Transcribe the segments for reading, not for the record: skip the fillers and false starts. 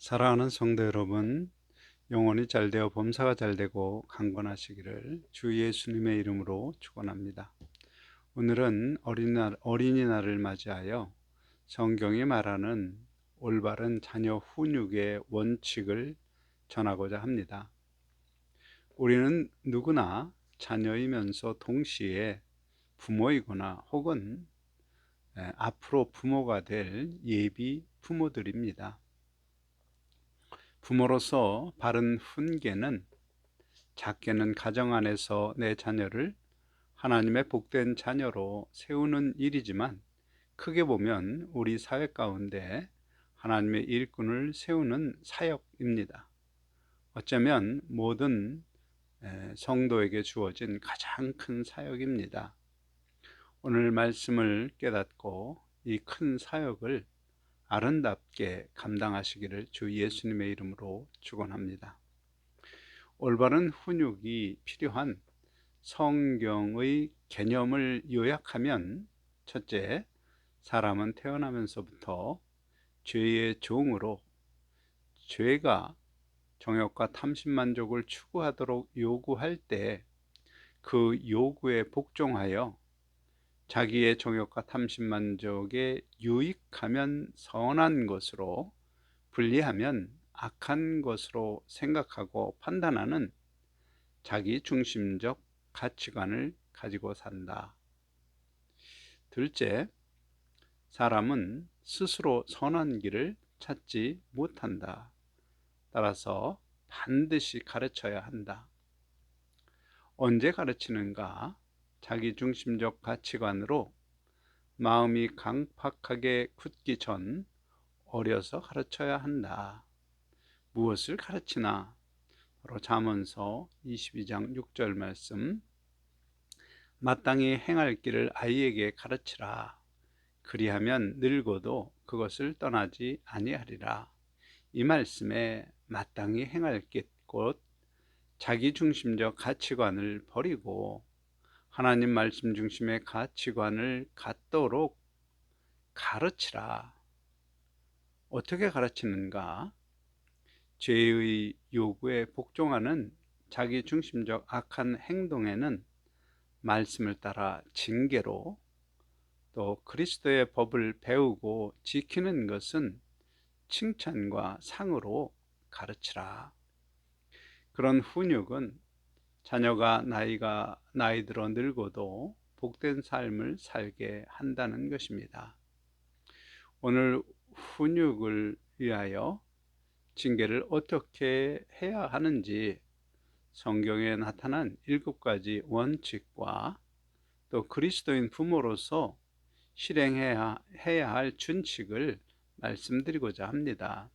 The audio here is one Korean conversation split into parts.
사랑하는 성도 여러분, 영혼이 잘되어 범사가 잘되고 강건하시기를 주 예수님의 이름으로 축원합니다. 오늘은 어린이날을 맞이하여 성경이 말하는 올바른 자녀 훈육의 원칙을 전하고자 합니다. 우리는 누구나 자녀이면서 동시에 부모이거나 혹은 앞으로 부모가 될 예비 부모들입니다. 부모로서 바른 훈계는 작게는 가정 안에서 내 자녀를 하나님의 복된 자녀로 세우는 일이지만, 크게 보면 우리 사회 가운데 하나님의 일꾼을 세우는 사역입니다. 어쩌면 모든 성도에게 주어진 가장 큰 사역입니다. 오늘 말씀을 깨닫고 이 큰 사역을 아름답게 감당하시기를 주 예수님의 이름으로 축원합니다. 올바른 훈육이 필요한 성경의 개념을 요약하면, 첫째, 사람은 태어나면서부터 죄의 종으로 죄가 정욕과 탐심만족을 추구하도록 요구할 때 그 요구에 복종하여 자기의 정욕과 탐심만족에 유익하면 선한 것으로, 불리하면 악한 것으로 생각하고 판단하는 자기 중심적 가치관을 가지고 산다. 둘째, 사람은 스스로 선한 길을 찾지 못한다. 따라서 반드시 가르쳐야 한다. 언제 가르치는가? 자기 중심적 가치관으로 마음이 강팍하게 굳기 전 어려서 가르쳐야 한다. 무엇을 가르치나? 바로 잠언서 22장 6절 말씀, 마땅히 행할 길을 아이에게 가르치라. 그리하면 늙어도 그것을 떠나지 아니하리라. 이 말씀에 마땅히 행할 길, 곧 자기중심적 가치관을 버리고 하나님 말씀 중심의 가치관을 갖도록 가르치라. 어떻게 가르치는가? 죄의 요구에 복종하는 자기중심적 악한 행동에는 말씀을 따라 징계로, 또 그리스도의 법을 배우고 지키는 것은 칭찬과 상으로 가르치라. 그런 훈육은 자녀가 나이 들어 늙어도 복된 삶을 살게 한다는 것입니다. 오늘 훈육을 위하여 징계를 어떻게 해야 하는지 성경에 나타난 7가지 원칙과 또 그리스도인 부모로서 실행해야 할 준칙을 말씀드리고자 합니다.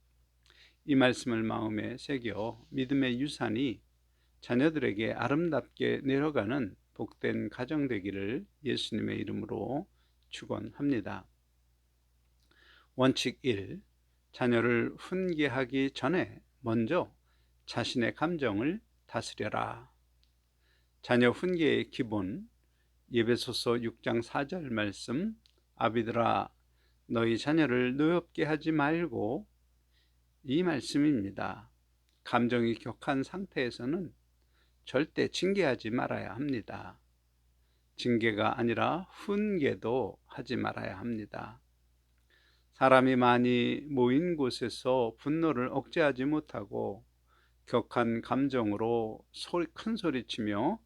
이 말씀을 마음에 새겨 믿음의 유산이 자녀들에게 아름답게 내려가는 복된 가정 되기를 예수님의 이름으로 축원합니다. 원칙 1. 자녀를 훈계하기 전에 먼저 자신의 감정을 다스려라. 자녀 훈계의 기본, 에베소서 6장 4절 말씀, 아비들아 너희 자녀를 노엽게 하지 말고, 이 말씀입니다. 감정이 격한 상태에서는 절대 징계하지 말아야 합니다. 징계가 아니라 훈계도 하지 말아야 합니다. 사람이 많이 모인 곳에서 분노를 억제하지 못하고 격한 감정으로 큰 소리치며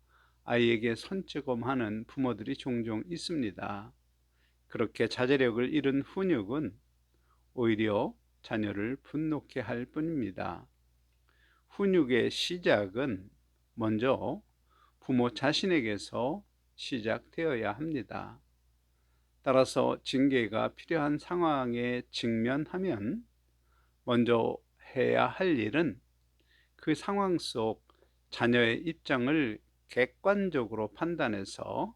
아이에게 손찌검하는 부모들이 종종 있습니다. 그렇게 자제력을 잃은 훈육은 오히려 자녀를 분노케 할 뿐입니다. 훈육의 시작은 먼저 부모 자신에게서 시작되어야 합니다. 따라서 징계가 필요한 상황에 직면하면 먼저 해야 할 일은 그 상황 속 자녀의 입장을 객관적으로 판단해서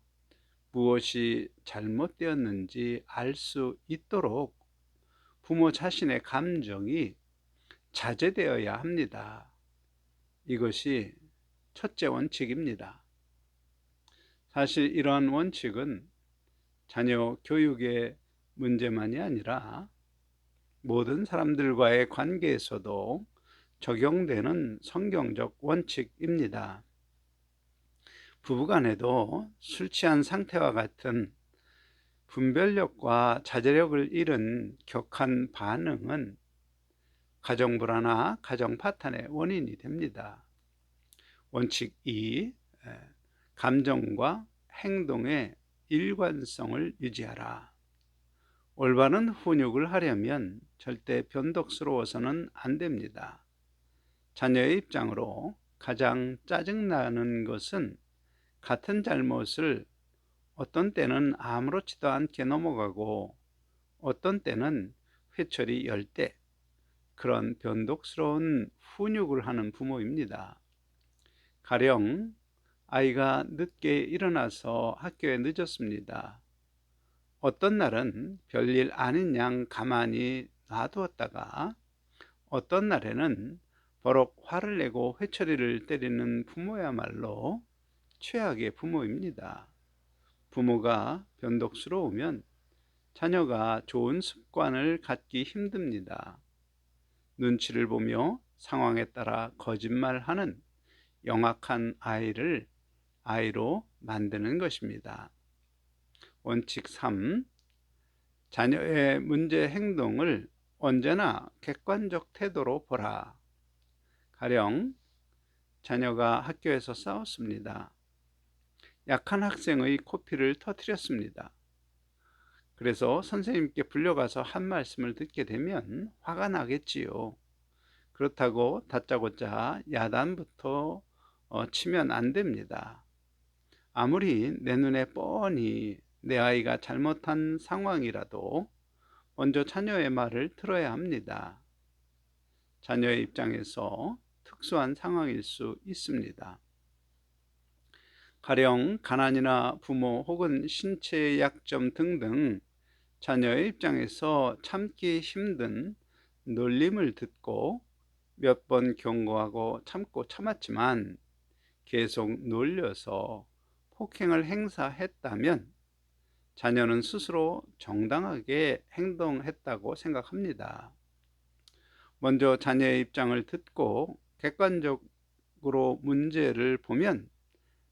무엇이 잘못되었는지 알 수 있도록 부모 자신의 감정이 자제되어야 합니다. 이것이 첫째 원칙입니다. 사실 이러한 원칙은 자녀 교육의 문제만이 아니라 모든 사람들과의 관계에서도 적용되는 성경적 원칙입니다. 부부간에도 술 취한 상태와 같은 분별력과 자제력을 잃은 격한 반응은 가정 불화나 가정 파탄의 원인이 됩니다. 원칙 2. 감정과 행동의 일관성을 유지하라. 올바른 훈육을 하려면 절대 변덕스러워서는 안 됩니다. 자녀의 입장으로 가장 짜증나는 것은 같은 잘못을 어떤 때는 아무렇지도 않게 넘어가고 어떤 때는 회초리 열 때 그런 변덕스러운 훈육을 하는 부모입니다. 가령 아이가 늦게 일어나서 학교에 늦었습니다. 어떤 날은 별일 아닌 양 가만히 놔두었다가 어떤 날에는 버럭 화를 내고 회초리를 때리는 부모야말로 최악의 부모입니다. 부모가 변덕스러우면 자녀가 좋은 습관을 갖기 힘듭니다. 눈치를 보며 상황에 따라 거짓말하는 영악한 아이로 만드는 것입니다. 원칙 3. 자녀의 문제 행동을 언제나 객관적 태도로 보라. 가령 자녀가 학교에서 싸웠습니다. 약한 학생의 코피를 터뜨렸습니다. 그래서 선생님께 불려가서 한 말씀을 듣게 되면 화가 나겠지요. 그렇다고 다짜고짜 야단부터 치면 안 됩니다. 아무리 내 눈에 뻔히 내 아이가 잘못한 상황이라도 먼저 자녀의 말을 들어야 합니다. 자녀의 입장에서 특수한 상황일 수 있습니다. 가령 가난이나 부모 혹은 신체의 약점 등등 자녀의 입장에서 참기 힘든 놀림을 듣고 몇 번 경고하고 참고 참았지만 계속 놀려서 폭행을 행사했다면 자녀는 스스로 정당하게 행동했다고 생각합니다. 먼저 자녀의 입장을 듣고 객관적으로 문제를 보면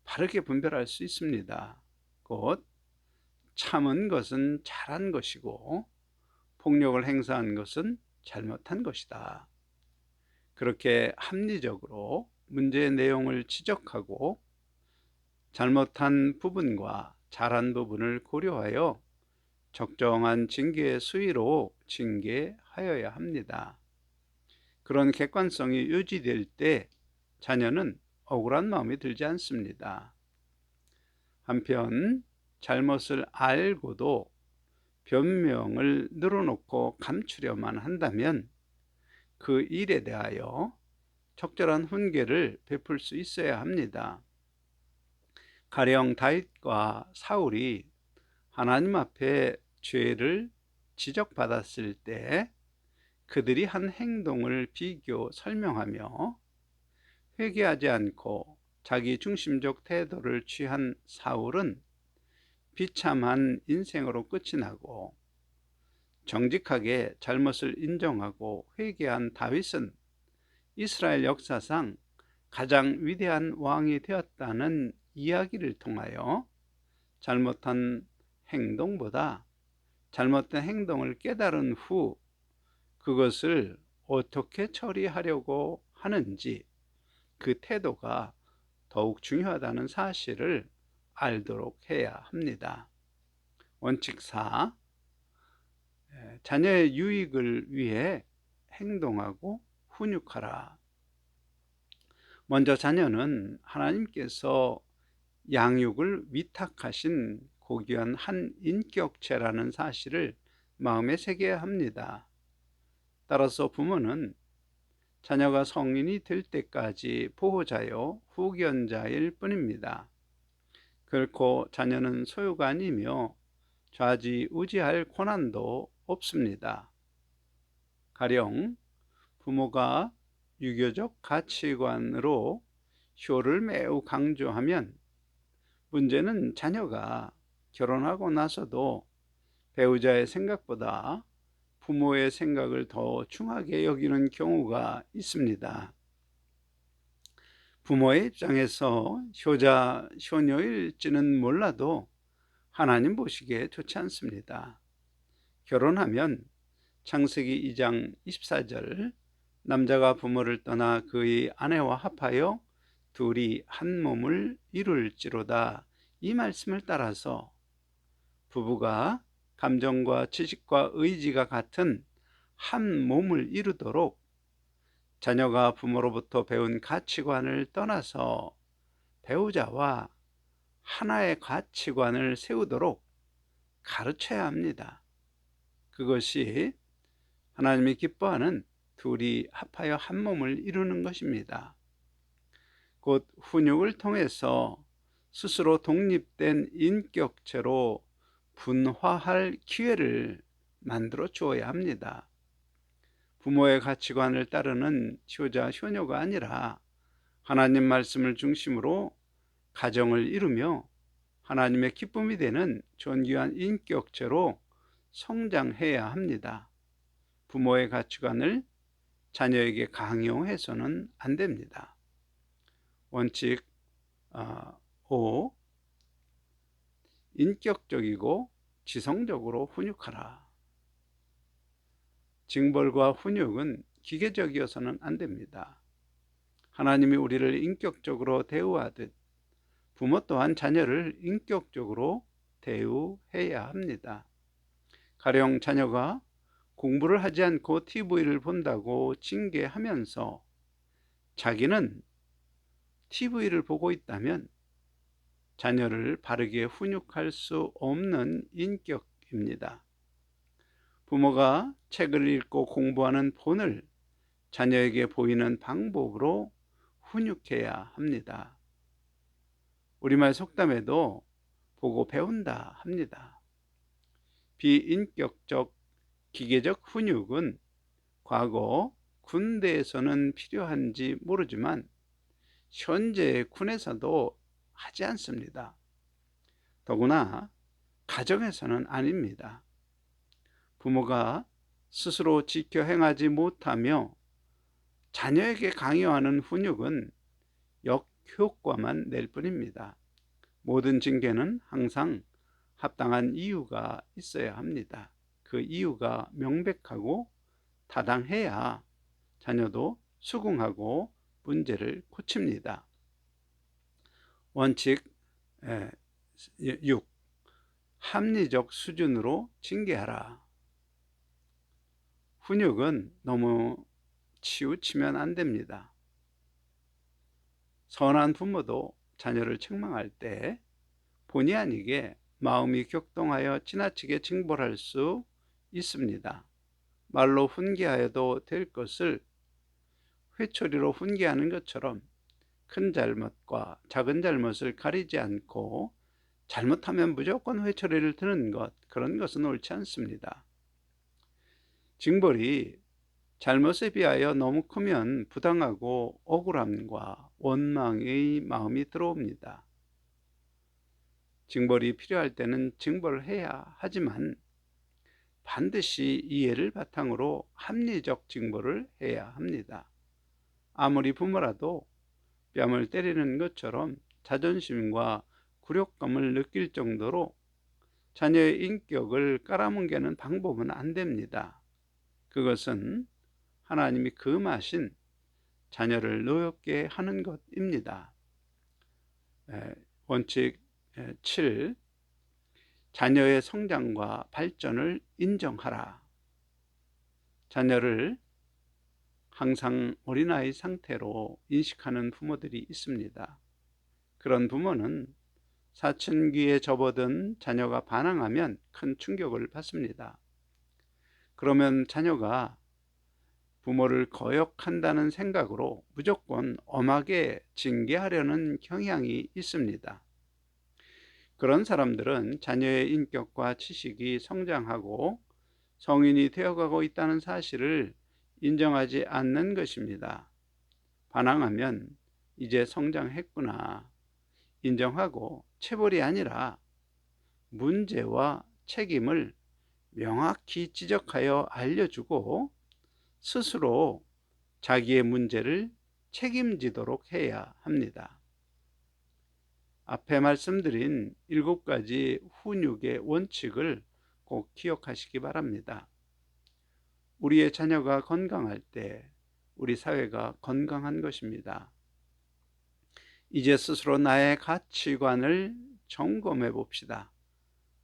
바르게 분별할 수 있습니다. 곧 참은 것은 잘한 것이고 폭력을 행사한 것은 잘못한 것이다. 그렇게 합리적으로 문제의 내용을 지적하고 잘못한 부분과 잘한 부분을 고려하여 적정한 징계의 수위로 징계하여야 합니다. 그런 객관성이 유지될 때 자녀는 억울한 마음이 들지 않습니다. 한편 잘못을 알고도 변명을 늘어놓고 감추려만 한다면 그 일에 대하여 적절한 훈계를 베풀 수 있어야 합니다. 가령 다윗과 사울이 하나님 앞에 죄를 지적받았을 때 그들이 한 행동을 비교 설명하며 회개하지 않고 자기 중심적 태도를 취한 사울은 비참한 인생으로 끝이 나고 정직하게 잘못을 인정하고 회개한 다윗은 이스라엘 역사상 가장 위대한 왕이 되었다는 이야기를 통하여 잘못한 행동보다 잘못된 행동을 깨달은 후 그것을 어떻게 처리하려고 하는지 그 태도가 더욱 중요하다는 사실을 알도록 해야 합니다. 원칙 4. 자녀의 유익을 위해 행동하고 훈육하라. 먼저 자녀는 하나님께서 양육을 위탁하신 고귀한 한 인격체라는 사실을 마음에 새겨야 합니다. 따라서 부모는 자녀가 성인이 될 때까지 보호자요 후견자일 뿐입니다. 결코 자녀는 소유가 아니며 좌지우지할 권한도 없습니다. 가령 부모가 유교적 가치관으로 효를 매우 강조하면 문제는 자녀가 결혼하고 나서도 배우자의 생각보다 부모의 생각을 더 중하게 여기는 경우가 있습니다. 부모의 입장에서 효자, 효녀일지는 몰라도 하나님 보시기에 좋지 않습니다. 결혼하면 창세기 2장 24절 남자가 부모를 떠나 그의 아내와 합하여 둘이 한 몸을 이룰지로다, 이 말씀을 따라서 부부가 감정과 지식과 의지가 같은 한 몸을 이루도록 자녀가 부모로부터 배운 가치관을 떠나서 배우자와 하나의 가치관을 세우도록 가르쳐야 합니다. 그것이 하나님이 기뻐하는 둘이 합하여 한 몸을 이루는 것입니다. 곧 훈육을 통해서 스스로 독립된 인격체로 분화할 기회를 만들어 주어야 합니다. 부모의 가치관을 따르는 효자, 효녀가 아니라 하나님 말씀을 중심으로 가정을 이루며 하나님의 기쁨이 되는 존귀한 인격체로 성장해야 합니다. 부모의 가치관을 자녀에게 강요해서는 안 됩니다. 원칙 5. 인격적이고 지성적으로 훈육하라. 징벌과 훈육은 기계적이어서는 안 됩니다. 하나님이 우리를 인격적으로 대우하듯 부모 또한 자녀를 인격적으로 대우해야 합니다. 가령 자녀가 공부를 하지 않고 TV를 본다고 징계하면서 자기는 TV를 보고 있다면 자녀를 바르게 훈육할 수 없는 인격입니다. 부모가 책을 읽고 공부하는 본을 자녀에게 보이는 방법으로 훈육해야 합니다. 우리말 속담에도 보고 배운다 합니다. 비인격적 기계적 훈육은 과거 군대에서는 필요한지 모르지만 현재 군에서도 하지 않습니다. 더구나 가정에서는 아닙니다. 부모가 스스로 지켜 행하지 못하며 자녀에게 강요하는 훈육은 역효과만 낼 뿐입니다. 모든 징계는 항상 합당한 이유가 있어야 합니다. 그 이유가 명백하고 타당해야 자녀도 수긍하고 문제를 고칩니다. 원칙 6. 합리적 수준으로 징계하라. 훈육은 너무 치우치면 안 됩니다. 선한 부모도 자녀를 책망할 때 본의 아니게 마음이 격동하여 지나치게 징벌할 수 있습니다. 말로 훈계하여도 될 것을 회초리로 훈계하는 것처럼 큰 잘못과 작은 잘못을 가리지 않고 잘못하면 무조건 회초리를 드는 것, 그런 것은 옳지 않습니다. 징벌이 잘못에 비하여 너무 크면 부당하고 억울함과 원망의 마음이 들어옵니다. 징벌이 필요할 때는 징벌을 해야 하지만 반드시 이해를 바탕으로 합리적 징벌을 해야 합니다. 아무리 부모라도 뺨을 때리는 것처럼 자존심과 굴욕감을 느낄 정도로 자녀의 인격을 깔아뭉개는 방법은 안 됩니다. 그것은 하나님이 금하신 자녀를 노엽게 하는 것입니다. 원칙 7. 자녀의 성장과 발전을 인정하라. 자녀를 항상 어린아이 상태로 인식하는 부모들이 있습니다. 그런 부모는 사춘기에 접어든 자녀가 반항하면 큰 충격을 받습니다. 그러면 자녀가 부모를 거역한다는 생각으로 무조건 엄하게 징계하려는 경향이 있습니다. 그런 사람들은 자녀의 인격과 지식이 성장하고 성인이 되어가고 있다는 사실을 인정하지 않는 것입니다. 반항하면 이제 성장했구나 인정하고 체벌이 아니라 문제와 책임을 명확히 지적하여 알려주고 스스로 자기의 문제를 책임지도록 해야 합니다. 앞에 말씀드린 7가지 훈육의 원칙을 꼭 기억하시기 바랍니다. 우리의 자녀가 건강할 때 우리 사회가 건강한 것입니다. 이제 스스로 나의 가치관을 점검해 봅시다.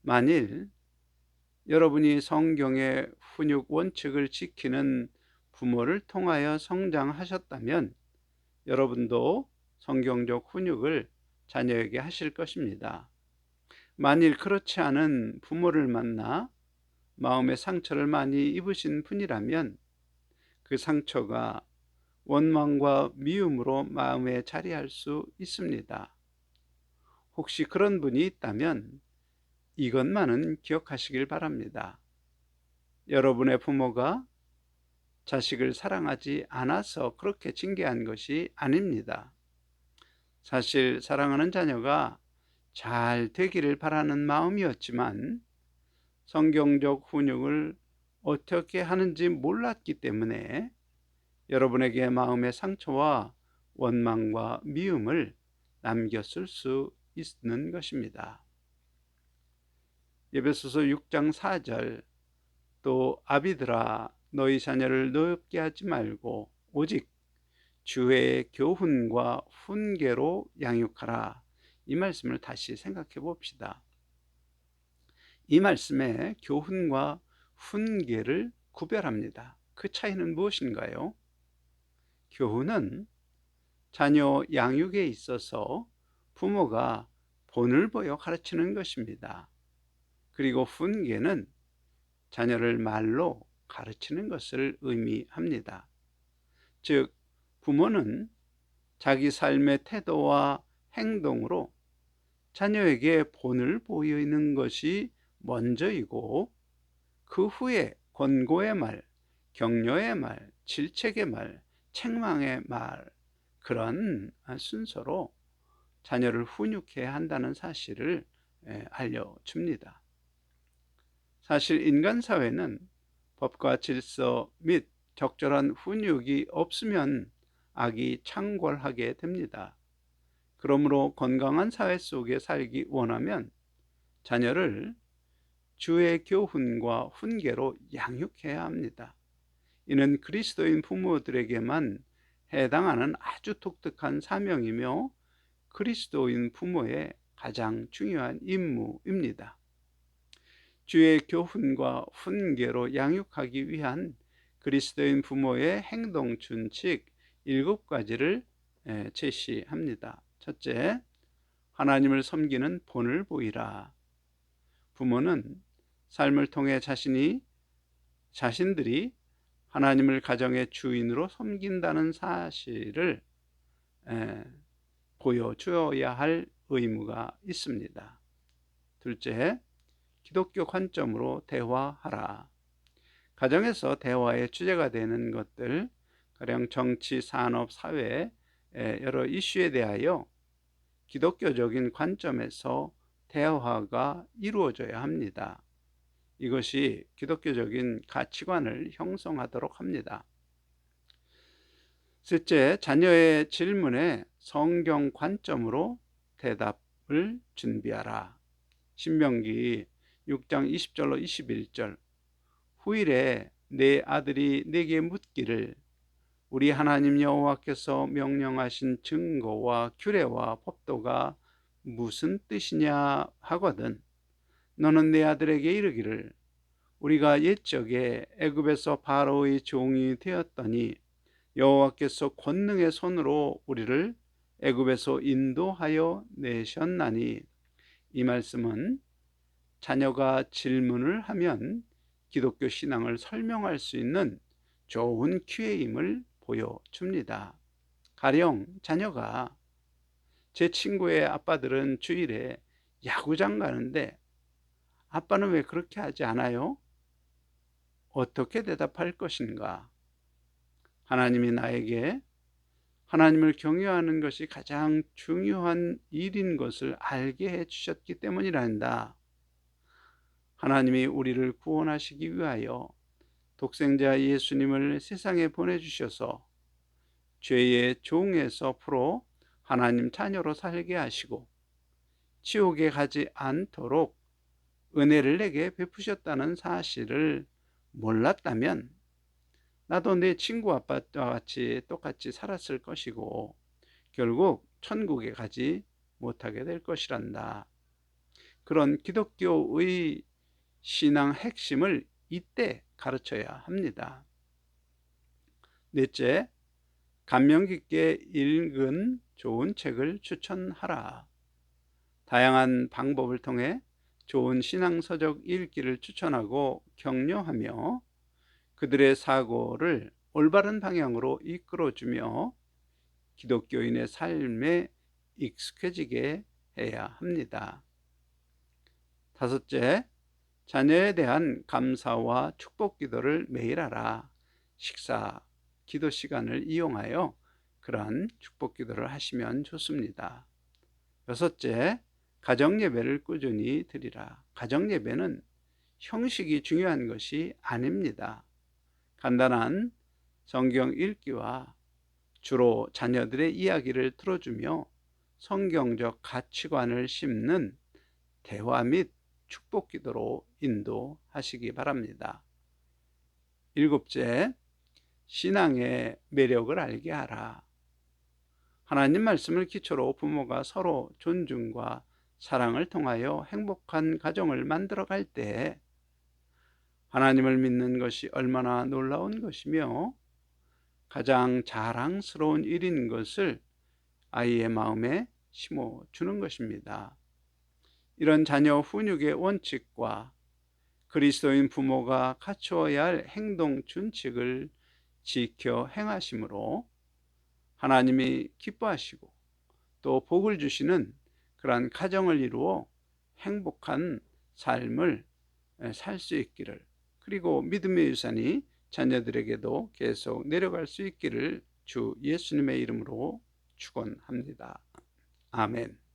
만일 여러분이 성경의 훈육 원칙을 지키는 부모를 통하여 성장하셨다면 여러분도 성경적 훈육을 자녀에게 하실 것입니다. 만일 그렇지 않은 부모를 만나 마음의 상처를 많이 입으신 분이라면 그 상처가 원망과 미움으로 마음에 자리할 수 있습니다. 혹시 그런 분이 있다면 이것만은 기억하시길 바랍니다. 여러분의 부모가 자식을 사랑하지 않아서 그렇게 징계한 것이 아닙니다. 사실 사랑하는 자녀가 잘 되기를 바라는 마음이었지만 성경적 훈육을 어떻게 하는지 몰랐기 때문에 여러분에게 마음의 상처와 원망과 미움을 남겼을 수 있는 것입니다. 에베소서 6장 4절 또 아비들아 너희 자녀를 노엽게 하지 말고 오직 주의 교훈과 훈계로 양육하라. 이 말씀을 다시 생각해 봅시다. 이 말씀에 교훈과 훈계를 구별합니다. 그 차이는 무엇인가요? 교훈은 자녀 양육에 있어서 부모가 본을 보여 가르치는 것입니다. 그리고 훈계는 자녀를 말로 가르치는 것을 의미합니다. 즉, 부모는 자기 삶의 태도와 행동으로 자녀에게 본을 보이는 것이 먼저이고 그 후에 권고의 말, 격려의 말, 질책의 말, 책망의 말, 그런 순서로 자녀를 훈육해야 한다는 사실을 알려줍니다. 사실 인간 사회는 법과 질서 및 적절한 훈육이 없으면 악이 창궐하게 됩니다. 그러므로 건강한 사회 속에 살기 원하면 자녀를 주의 교훈과 훈계로 양육해야 합니다. 이는 그리스도인 부모들에게만 해당하는 아주 독특한 사명이며 그리스도인 부모의 가장 중요한 임무입니다. 주의 교훈과 훈계로 양육하기 위한 그리스도인 부모의 행동 준칙 7가지를 제시합니다. 첫째, 하나님을 섬기는 본을 보이라. 부모는 삶을 통해 자신들이 하나님을 가정의 주인으로 섬긴다는 사실을 보여주어야 할 의무가 있습니다. 둘째, 기독교 관점으로 대화하라. 가정에서 대화의 주제가 되는 것들, 가령 정치, 산업, 사회 여러 이슈에 대하여 기독교적인 관점에서 대화가 이루어져야 합니다. 이것이 기독교적인 가치관을 형성하도록 합니다. 셋째, 자녀의 질문에 성경 관점으로 대답을 준비하라. 신명기 6장 20절로 21절 후일에 내 아들이 내게 묻기를 우리 하나님 여호와께서 명령하신 증거와 규례와 법도가 무슨 뜻이냐 하거든 너는 내 아들에게 이르기를 우리가 옛적에 애굽에서 바로의 종이 되었더니 여호와께서 권능의 손으로 우리를 애굽에서 인도하여 내셨나니 이 말씀은 자녀가 질문을 하면 기독교 신앙을 설명할 수 있는 좋은 기회임을 보여줍니다. 가령 자녀가 제 친구의 아빠들은 주일에 야구장 가는데 아빠는 왜 그렇게 하지 않아요? 어떻게 대답할 것인가? 하나님이 나에게 하나님을 경외하는 것이 가장 중요한 일인 것을 알게 해 주셨기 때문이란다. 하나님이 우리를 구원하시기 위하여 독생자 예수님을 세상에 보내주셔서 죄의 종에서 풀어 하나님 자녀로 살게 하시고 지옥에 가지 않도록 은혜를 내게 베푸셨다는 사실을 몰랐다면 나도 내 친구 아빠와 같이 똑같이 살았을 것이고 결국 천국에 가지 못하게 될 것이란다. 그런 기독교의 신앙 핵심을 이때 가르쳐야 합니다. 넷째, 감명 깊게 읽은 좋은 책을 추천하라. 다양한 방법을 통해 좋은 신앙서적 읽기를 추천하고 격려하며 그들의 사고를 올바른 방향으로 이끌어주며 기독교인의 삶에 익숙해지게 해야 합니다. 다섯째, 자녀에 대한 감사와 축복 기도를 매일 하라. 식사, 기도 시간을 이용하여 그러한 축복 기도를 하시면 좋습니다. 여섯째, 가정 예배를 꾸준히 드리라. 가정 예배는 형식이 중요한 것이 아닙니다. 간단한 성경 읽기와 주로 자녀들의 이야기를 들어주며 성경적 가치관을 심는 대화 및 축복 기도로 인도하시기 바랍니다. 일곱째, 신앙의 매력을 알게 하라. 하나님 말씀을 기초로 부모가 서로 존중과 사랑을 통하여 행복한 가정을 만들어갈 때 하나님을 믿는 것이 얼마나 놀라운 것이며 가장 자랑스러운 일인 것을 아이의 마음에 심어주는 것입니다. 이런 자녀 훈육의 원칙과 그리스도인 부모가 갖추어야 할 행동 준칙을 지켜 행하심으로 하나님이 기뻐하시고 또 복을 주시는 그러한 가정을 이루어 행복한 삶을 살 수 있기를, 그리고 믿음의 유산이 자녀들에게도 계속 내려갈 수 있기를 주 예수님의 이름으로 축원합니다. 아멘.